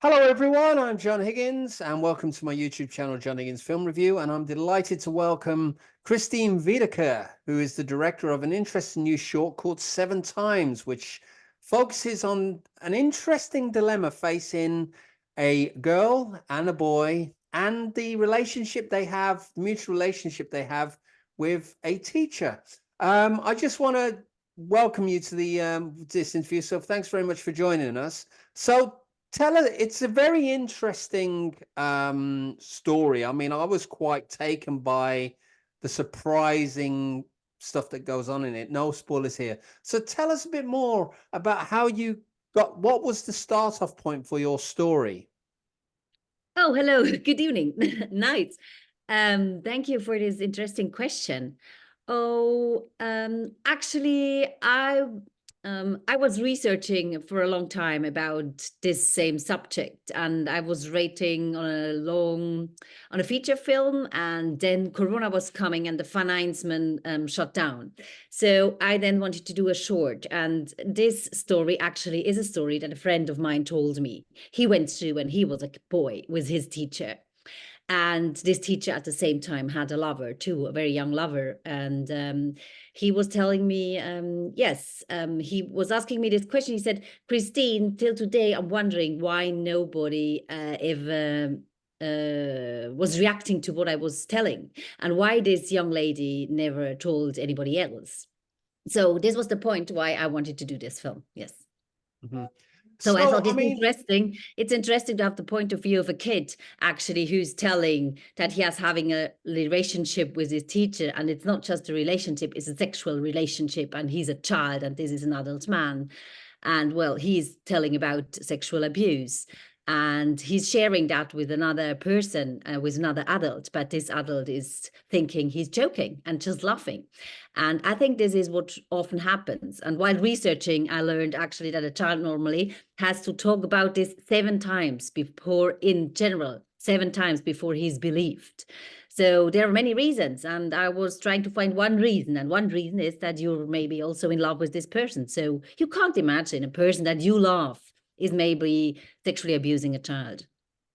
Hello everyone, I'm John Higgins and welcome to my YouTube channel, John Higgins Film Review, and I'm delighted to welcome Christine Wiederkehr, who is the director of an interesting new short called 7 Times, which focuses on an interesting dilemma facing a girl and a boy and the relationship they have, the mutual relationship they have with a teacher. I just want to welcome you to this interview, so thanks very much for joining us. So tell us, it's a very interesting story. I mean, I was quite taken by the surprising stuff that goes on in it. No spoilers here. So tell us a bit more about how you what was the start off point for your story? Oh, hello. Good evening. Nice. Thank you for this interesting question. Actually, I was researching for a long time about this same subject, and I was rating on a feature film, and then Corona was coming, and the financement shut down. So I then wanted to do a short, and this story actually is a story that a friend of mine told me he went through when he was a boy with his teacher. And this teacher at the same time had a lover too, a very young lover. And he was telling me, he was asking me this question. He said, Christine, till today, I'm wondering why nobody ever was reacting to what I was telling, and why this young lady never told anybody else. So this was the point why I wanted to do this film. Yes. Mm-hmm. So I thought I mean, interesting. It's interesting to have the point of view of a kid actually who's telling that he has having a relationship with his teacher, and it's not just a relationship; it's a sexual relationship, and he's a child, and this is an adult man, and well, he's telling about sexual abuse. And he's sharing that with another person, with another adult, but this adult is thinking he's joking and just laughing. And I think this is what often happens. And while researching, I learned actually that a child normally has to talk about this 7 times before, in general, 7 times before he's believed. So there are many reasons, and I was trying to find one reason, and one reason is that you're maybe also in love with this person. So you can't imagine a person that you love is maybe sexually abusing a child.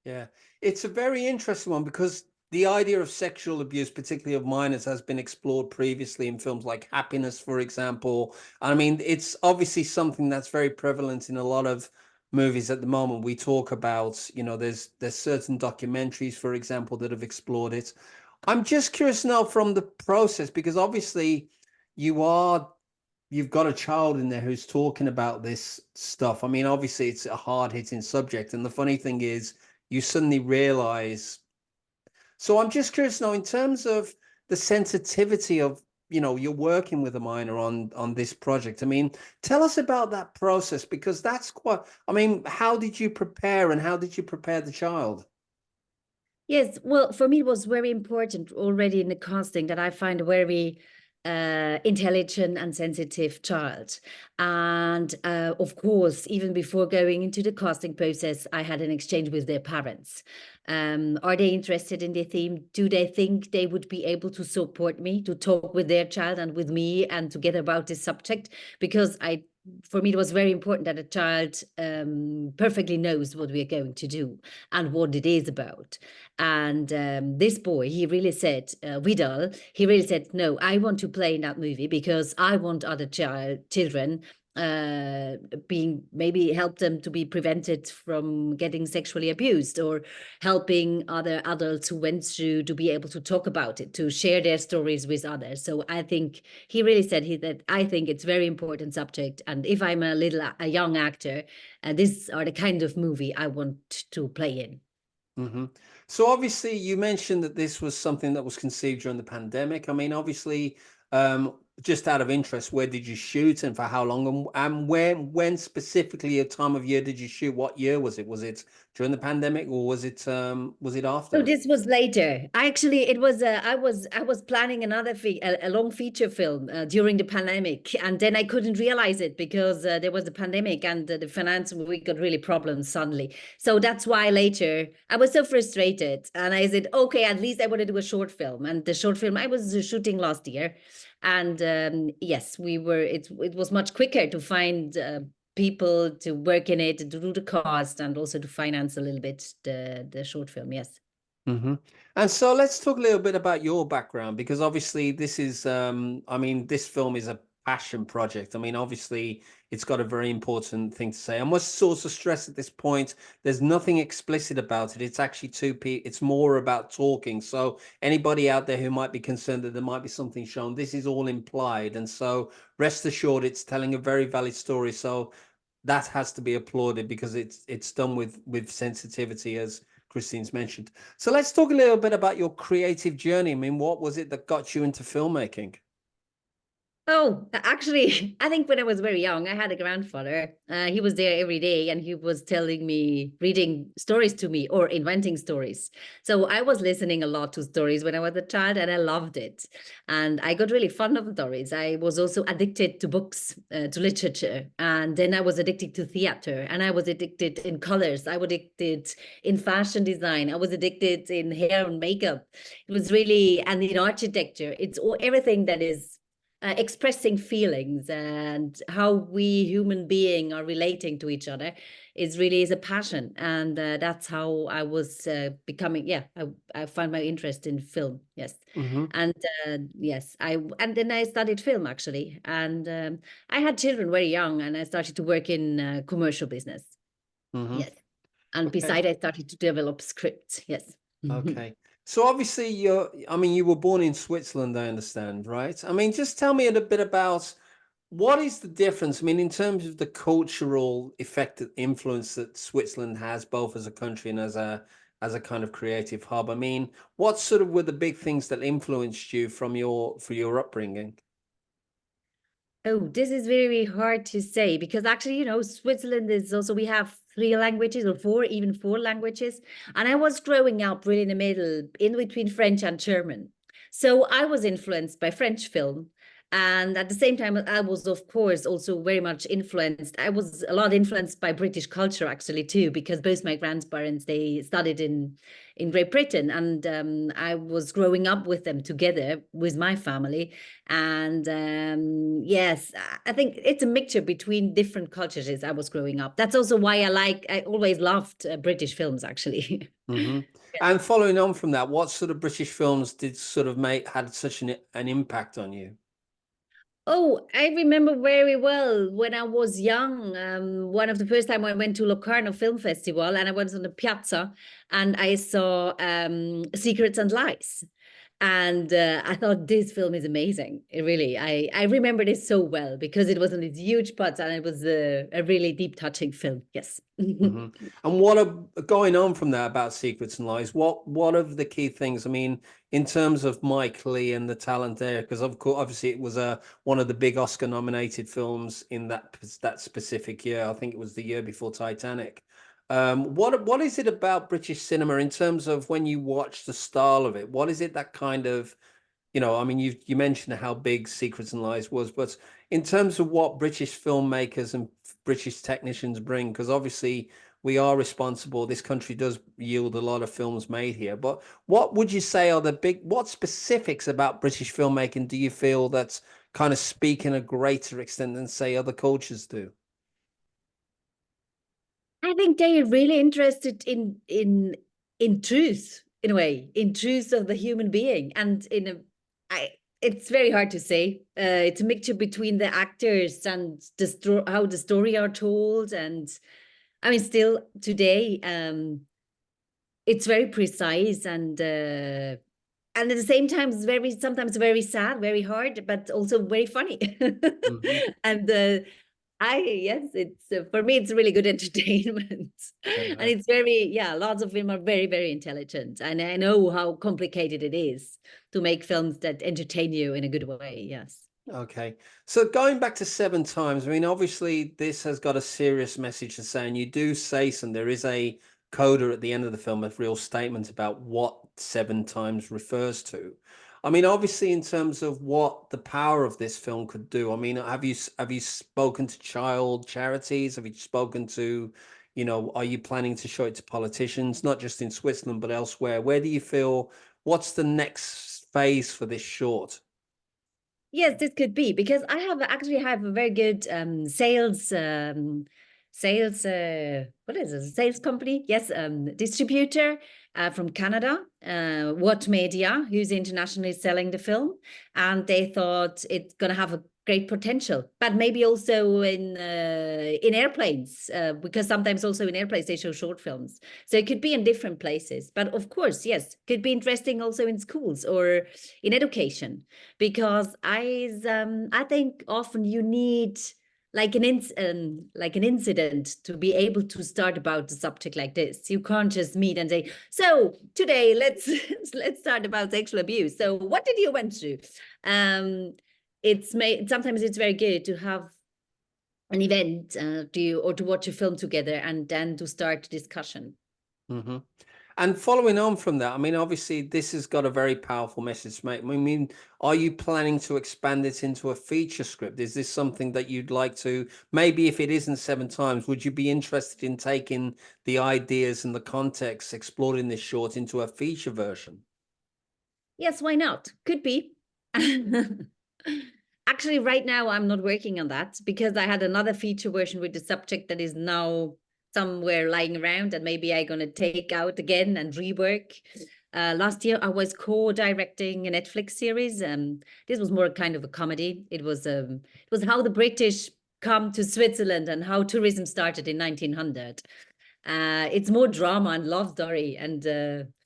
yeah, it's a very interesting one because the idea of sexual abuse, particularly of minors, has been explored previously in films like Happiness, for example. I mean, it's obviously something that's very prevalent in a lot of movies at the moment. We talk about, there's certain documentaries, for example, that have explored it. I'm just curious now from the process, because obviously you are you've got a child in there who's talking about this stuff. I mean, obviously it's a hard-hitting subject, and the funny thing is you suddenly realize. So I'm just curious now, in terms of the sensitivity of, you're working with a minor on this project. I mean, tell us about that process, because that's quite, I mean, how did you prepare and how did you prepare the child? Yes, well, for me, it was very important already in the casting that I find a very intelligent and sensitive child. And of course, even before going into the casting process, I had an exchange with their parents. Are they interested in the theme? Do they think they would be able to support me to talk with their child and with me and together about this subject? Because for me, it was very important that a child perfectly knows what we are going to do and what it is about. And this boy, he really said, Vidal, he really said, no, I want to play in that movie because I want other children being, maybe help them to be prevented from getting sexually abused, or helping other adults who went through to be able to talk about it, to share their stories with others. So I think he really said that I think it's very important subject. And if I'm a young actor, these are the kind of movie I want to play in. Mm-hmm. So obviously you mentioned that this was something that was conceived during the pandemic. I mean, obviously, just out of interest, where did you shoot and for how long? And when specifically a time of year did you shoot? What year was it? Was it during the pandemic or was it So after? this was later. It was I was planning another a long feature film during the pandemic, and then I couldn't realize it because there was a pandemic and the finance, we got really problems suddenly. So that's why later I was so frustrated, and I said, okay, at least I want to do a short film. And the short film I was shooting last year, and yes, we were. It was much quicker to find people to work in it, to do the cast, and also to finance a little bit the short film. Yes. Hmm. And so let's talk a little bit about your background, because obviously this is, I mean, this film is a passion project. I mean, obviously it's got a very important thing to say. I must also stress at this point, there's nothing explicit about it. It's actually it's more about talking. So anybody out there who might be concerned that there might be something shown, this is all implied. And so rest assured, it's telling a very valid story. So that has to be applauded, because it's done with sensitivity, as Christine's mentioned. So let's talk a little bit about your creative journey. I mean, what was it that got you into filmmaking? Oh, actually, I think when I was very young, I had a grandfather. He was there every day and he was telling me, reading stories to me or inventing stories. So I was listening a lot to stories when I was a child and I loved it. And I got really fond of stories. I was also addicted to books, to literature. And then I was addicted to theater and I was addicted in colors. I was addicted in fashion design. I was addicted in hair and makeup. It was really, and in architecture, it's all, everything that is expressing feelings and how we human being are relating to each other is a passion, and that's how I was becoming. Yeah, I found my interest in film. Yes, Hmm. and yes, and then I studied film actually, and I had children very young, and I started to work in commercial business. Hmm. Yes, and Okay. beside I started to develop scripts. Yes. Okay. So obviously I mean, you were born in Switzerland, I understand, right? I mean, just tell me a bit about what is the difference? I mean, in terms of the cultural effect, influence that Switzerland has, both as a country and as a kind of creative hub. I mean, what sort of were the big things that influenced you from for your upbringing? Oh, this is very hard to say because actually, Switzerland is also, we have three languages or four, even four languages. And I was growing up really in the middle, in between French and German. So I was influenced by French film. And at the same time, I was, of course, also very much influenced. I was a lot influenced by British culture, actually, too, because both my grandparents, they studied in Great Britain. And I was growing up with them together with my family. And yes, I think it's a mixture between different cultures as I was growing up. That's also why I always loved British films, actually. Hmm. And following on from that, what sort of British films did sort of had such an impact on you? Oh, I remember very well when I was young. One of the first time I went to Locarno Film Festival and I was on the piazza and I saw Secrets and Lies. And I thought this film is amazing. Really, I remember this so well because it was on this huge pot and it was a really deep touching film. Yes. Hmm. And what are going on from that about Secrets and Lies? What are the key things? I mean, in terms of Mike Leigh and the talent there, because of course, obviously, it was one of the big Oscar nominated films in that specific year. I think it was the year before Titanic. What is it about British cinema in terms of when you watch the style of it? What is it that kind of, I mean, you mentioned how big Secrets and Lies was, but in terms of what British filmmakers and British technicians bring, because obviously we are responsible. This country does yield a lot of films made here. But what would you say are what specifics about British filmmaking do you feel that's kind of speak in a greater extent than say other cultures do? I think they are really interested in truth, in a way, in truth of the human being, and in a, I. It's very hard to say. It's a mixture between the actors and how the story are told, and I mean, still today, it's very precise and at the same time, it's very sometimes very sad, very hard, but also very funny. Hmm. And yes, it's for me, it's really good entertainment. And Uh, it's very, yeah, lots of them are very, very intelligent. And I know how complicated it is to make films that entertain you in a good way. Yes. Okay. So going back to Seven Times, I mean, obviously this has got a serious message to say, and you do say some, there is a coda at the end of the film, a real statement about what Seven Times refers to. I mean, obviously in terms of what the power of this film could do, I mean, have you spoken to child charities? Have you spoken to, are you planning to show it to politicians, not just in Switzerland, but elsewhere? Where do you feel, what's the next phase for this short? Yes, this could be because I have a very good sales what is it? Sales company? Yes, distributor from Canada, What Media, who's internationally selling the film, and they thought it's gonna have a great potential, but maybe also in airplanes because sometimes also in airplanes they show short films, so it could be in different places. But of course, yes, could be interesting also in schools or in education because I think often you need like like an incident to be able to start about the subject like this. You can't just meet and say, "So today let's start about sexual abuse. So what did you went through?" It's made sometimes it's very good to have an event or to watch a film together and then to start a discussion. Hmm. And following on from that, I mean, obviously, this has got a very powerful message, mate. I mean, are you planning to expand it into a feature script? Is this something that you'd like to, maybe if it isn't 7 times, would you be interested in taking the ideas and the context explored in this short into a feature version? Yes, why not? Could be. Actually, right now I'm not working on that because I had another feature version with the subject that is now somewhere lying around and maybe I'm gonna take out again and rework. Last year I was co-directing a Netflix series. This was more kind of a comedy. It was how the British come to Switzerland and how tourism started in 1900. It's more drama and love story and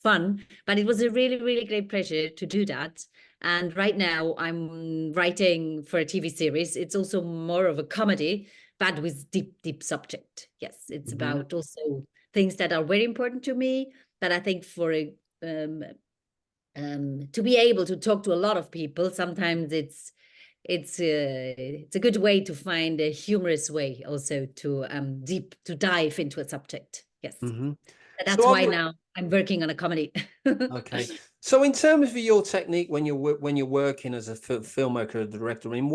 fun, but it was a really, really great pleasure to do that. And right now I'm writing for a TV series. It's also more of a comedy, but with deep, deep subject. Yes, it's Hmm. about also things that are very important to me. But I think for um, to be able to talk to a lot of people, sometimes it's a good way to find a humorous way also to dive into a subject. Yes. Hmm. And So, that's why now I'm working on a comedy. okay. So, in terms of your technique when when you're working as a filmmaker or director, I mean,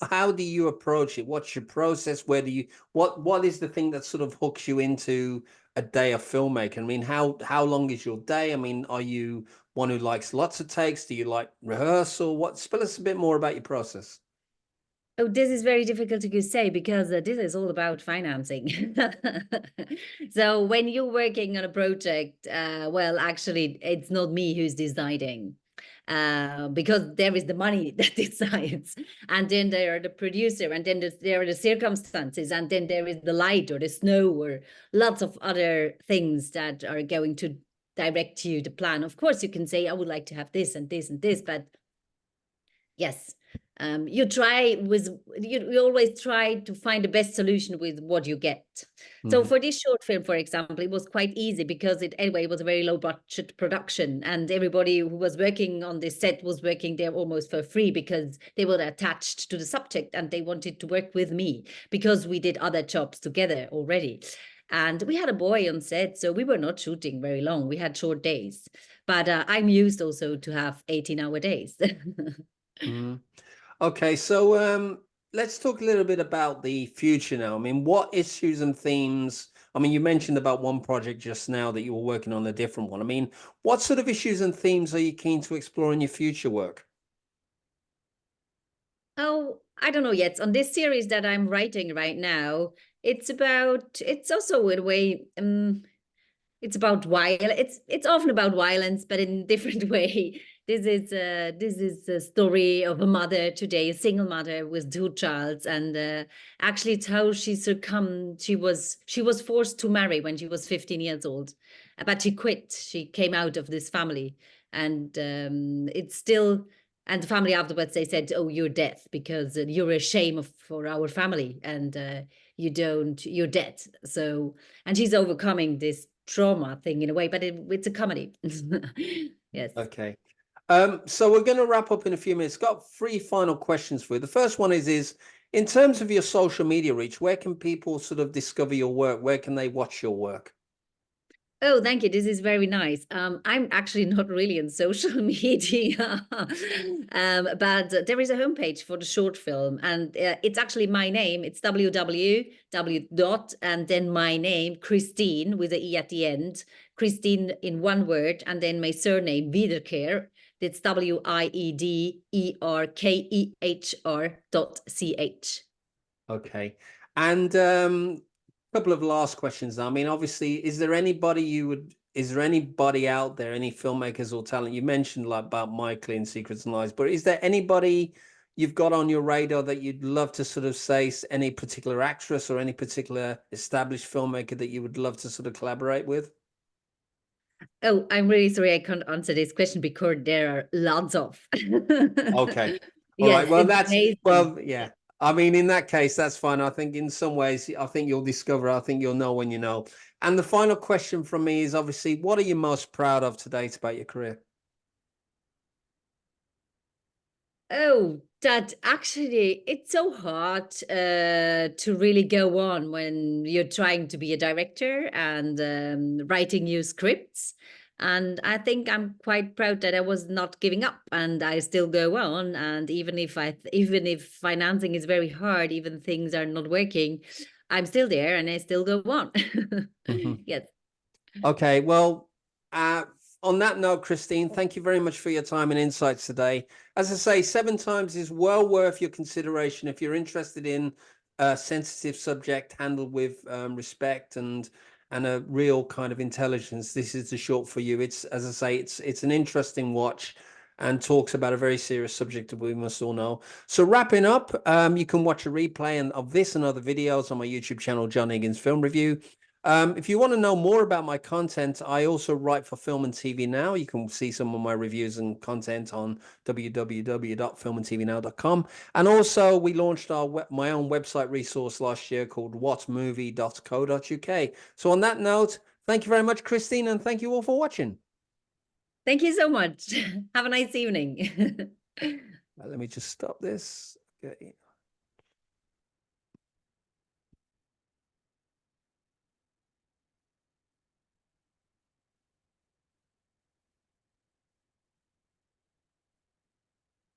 how do you approach it? What's your process? Where do you, what is the thing that sort of hooks you into a day of filmmaking? I mean, how long is your day? I mean, are you one who likes lots of takes? Do you like rehearsal? Spell us a bit more about your process. Oh, this is very difficult to say because this is all about financing. So when you're working on a project, well, actually, it's not me who's deciding. Because there is the money that decides, and then there are the producer, and then there are the circumstances, and then there is the light or the snow or lots of other things that are going to direct you the plan. Of course, you can say, I would like to have this and this and this, but yes, you try with you always try to find the best solution with what you get. So Hmm. for this short film, for example, it was quite easy because it was a very low budget production, and everybody who was working on this set was working there almost for free because they were attached to the subject and they wanted to work with me because we did other jobs together already. And we had a boy on set, so we were not shooting very long. We had short days, but I'm used also to have 18-hour days. Hmm. Okay, so let's talk a little bit about the future now. I mean, what issues and themes? I mean, you mentioned about one project just now that you were working on a different one. I mean, what sort of issues and themes are you keen to explore in your future work? Oh, I don't know yet. On this series that I'm writing right now, it's also in a way, it's about it's often about violence, but in a different way. This is a story of a mother today, a single mother with two childs, and actually it's how she succumbed. She was forced to marry when she was 15 years old, but she quit. She came out of this family, and it's still. And the family afterwards they said, "Oh, you're dead because you're a shame for our family, and you're dead." So and she's overcoming this trauma thing in a way, but it's a comedy. Yes. Okay. So we're going to wrap up in a few minutes. Got 3 final questions for you. The first one is in terms of your social media reach, where can people sort of discover your work? Where can they watch your work? Oh, thank you. This is very nice. I'm actually not really in social media, but there is a homepage for the short film, and it's actually my name. It's www dot and then my name, Christine with a E at the end, Christine in one word, and then my surname, Wiederkehr, It's Wiederkehr.ch. Okay. And a couple of last questions now. I mean, obviously, is there anybody out there, any filmmakers or talent? You mentioned like about Michael in Secrets and Lies, but is there anybody you've got on your radar that you'd love to sort of say, any particular actress or any particular established filmmaker that you would love to sort of collaborate with? Oh, I'm really sorry I can't answer this question because there are lots of. Okay. All right. Yes, Well, it's amazing. yeah. I mean, in that case, that's fine. I think in some ways, I think you'll discover, I think you'll know when you know. And the final question from me is obviously, what are you most proud of to date about your career? Oh, that actually, it's so hard to really go on when you're trying to be a director and writing new scripts. And I think I'm quite proud that I was not giving up and I still go on. And even if financing is very hard, even things are not working, I'm still there and I still go on. Mhm. Yes. Okay, well, on that note, Christine, thank you very much for your time and insights today. As I say, 7 times is well worth your consideration if you're interested in a sensitive subject handled with respect and a real kind of intelligence. This is the short for you. It's, as I say, it's an interesting watch and talks about a very serious subject that we must all know. So wrapping up, you can watch a replay of this and other videos on my YouTube channel, John Higgins Film Review. If you want to know more about my content, I also write for Film and TV Now. You can see some of my reviews and content on www.filmandtvnow.com. And also, we launched my own website resource last year called whatmovie.co.uk. So on that note, thank you very much, Christine, and thank you all for watching. Thank you so much. Have a nice evening. Let me just stop this. Okay.